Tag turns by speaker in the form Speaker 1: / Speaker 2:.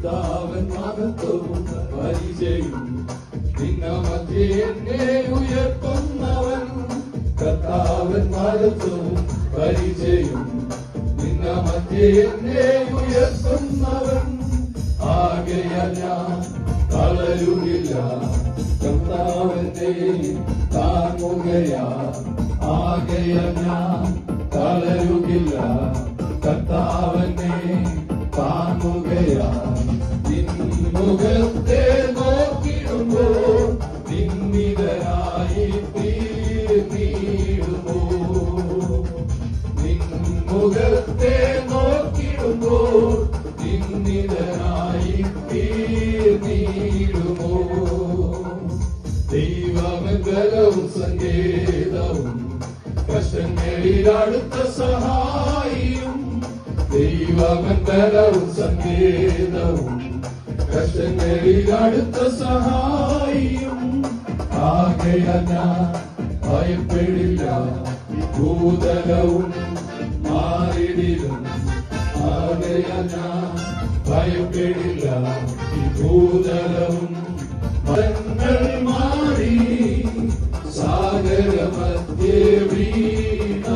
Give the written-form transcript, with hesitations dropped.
Speaker 1: കർത്താവൻ മഹത്വവും പരിചയം നിന്ന മധ്യേ എന്നെ ഉയർത്തുന്നവൻ കർത്താവൻ മഹത്വവും പരിചയം നിന്ന മധ്യേ എന്നെ ഉയർത്തുന്നവൻ ആകയാൽ ഞാൻ തളരുകില്ല കർത്താവന്റെ താങ്ങുകയാ ആകയാൽ ഞാൻ തളരുകില്ല കർത്താവനെ താങ്ങുകയാ മുഖത്തെ നോക്കിടുമ്പോൾ നിന്നിതരായി തീർന്നിടുമോ മുഖത്തെ നോക്കിടുമ്പോൾ നിന്നിതരായി തീർന്നിടുമോ ദൈവമംഗലവും സങ്കേതവും കഷ്ടങ്ങളിൽ അടുത്ത സഹായിയും ദൈവമംഗലവും സങ്കേതവും കഷ്ടങ്ങളിൽ അടുത്ത സഹായിയും ആകയാൽ ഞാൻ ഭയപ്പെടില്ല ഭൂതലവും മാറിടിലും ആകയാൽ ഞാൻ ഭയപ്പെടില്ല ഭൂതലവും മരങ്ങൾ മാറി സാഗരമധ്യേ വീണ